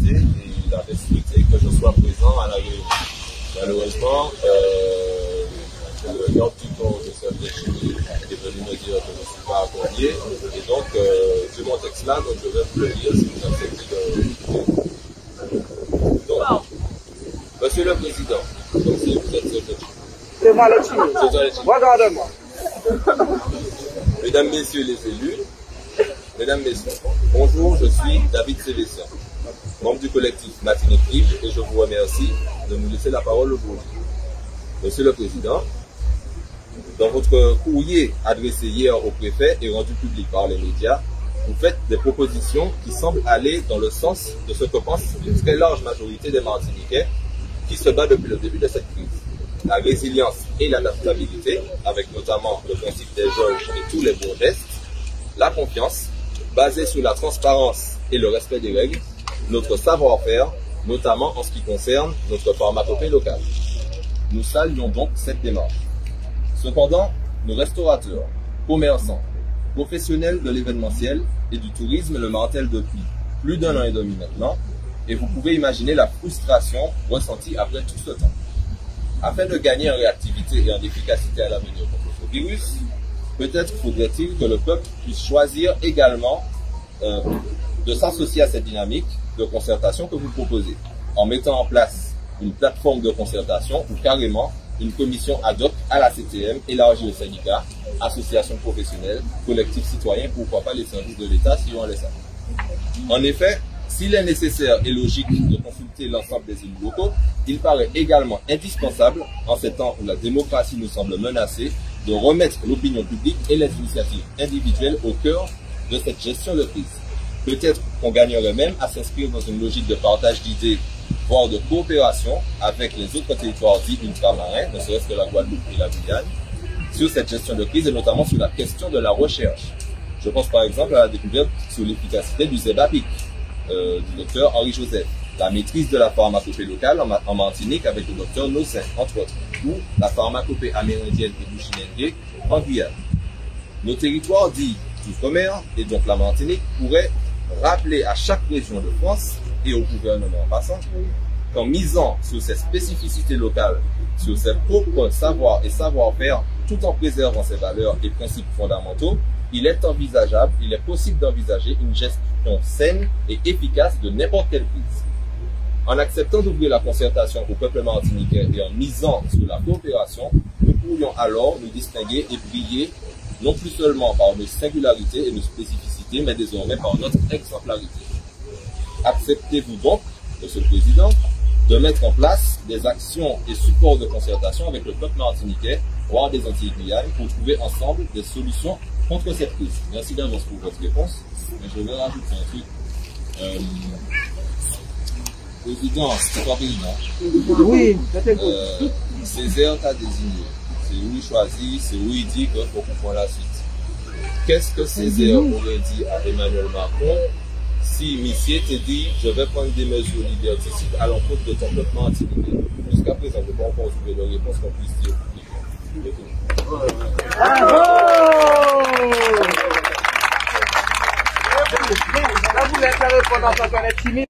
invité et il avait souhaité que je sois présent à la réunion. Malheureusement, le garde du corps de cette déchenille est venu me dire que je ne suis pas accompagné. Et donc, j'ai mon texte là, donc je vais vous le lire si vous acceptez de... Donc, Monsieur le Président, donc si vous êtes secrétaire. C'est moi le chien. Regarde-moi. Mesdames, Messieurs les élus, Mesdames, Messieurs, bonjour, je suis David Sévestien, membre du collectif Martinique Libre, et je vous remercie de nous laisser la parole aujourd'hui. Monsieur le Président, dans votre courrier adressé hier au préfet et rendu public par les médias, vous faites des propositions qui semblent aller dans le sens de ce que pense une très large majorité des Martiniquais qui se bat depuis le début de cette crise. La résilience et l'adaptabilité, avec notamment le principe des jauges et tous les bons gestes, la confiance, basée sur la transparence et le respect des règles, notre savoir-faire, notamment en ce qui concerne notre pharmacopée locale. Nous saluons donc cette démarche. Cependant, nos restaurateurs, commerçants, professionnels de l'événementiel et du tourisme le martèlent depuis plus d'1 an et demi maintenant, et vous pouvez imaginer la frustration ressentie après tout ce temps. Afin de gagner en réactivité et en efficacité à l'avenir contre ce virus, peut-être faudrait-il que le peuple puisse choisir également de s'associer à cette dynamique de concertation que vous proposez, en mettant en place une plateforme de concertation ou carrément une commission ad hoc à la CTM élargie aux syndicats, associations professionnelles, collectifs citoyens, pourquoi pas les services de l'État si on les a. En effet, s'il est nécessaire et logique de consulter l'ensemble des élus locaux, il paraît également indispensable, en ces temps où la démocratie nous semble menacée, de remettre l'opinion publique et les initiatives individuelles au cœur de cette gestion de crise. Peut-être qu'on gagnerait même à s'inscrire dans une logique de partage d'idées, voire de coopération avec les autres territoires dits ultramarins, ne serait-ce que la Guadeloupe et la Guyane, sur cette gestion de crise et notamment sur la question de la recherche. Je pense par exemple à la découverte sur l'efficacité du Zebapic, du docteur Henri Joseph, la maîtrise de la pharmacopée locale en Martinique avec le docteur Nossin, entre autres, ou la pharmacopée amérindienne et Bushinengue en Guyane. Nos territoires dits d'outre-mer, et donc la Martinique, pourraient rappeler à chaque région de France et au gouvernement en passant qu'en misant sur ses spécificités locales, sur ses propres savoirs et savoir-faire, tout en préservant ses valeurs et principes fondamentaux, il est envisageable, il est possible d'envisager une gestion saine et efficace de n'importe quelle crise. En acceptant d'ouvrir la concertation au peuple martiniquais et en misant sur la coopération, nous pourrions alors nous distinguer et briller non plus seulement par nos singularités et nos spécificités, mais désormais par notre exemplarité. Acceptez-vous donc, Monsieur le Président, de mettre en place des actions et supports de concertation avec le peuple martiniquais, voire des Antilles-Guyane, pour trouver ensemble des solutions contre cette crise. Merci d'avance pour votre réponse, mais je vais rajouter un truc. Président, c'est pas président. Oui, Césaire t'a désigné. C'est où il choisit, c'est où il dit qu'il faut qu'on prenne la suite. Qu'est-ce que Césaire aurait dit à Emmanuel Macron si Missier te dit je vais prendre des mesures liberticides à l'encontre de ton peuple martiniquais? Jusqu'à présent, je n'ai pas encore trouvé de réponse qu'on puisse dire publiquement. Là, vous laissez répondre en tant qu'on est timide.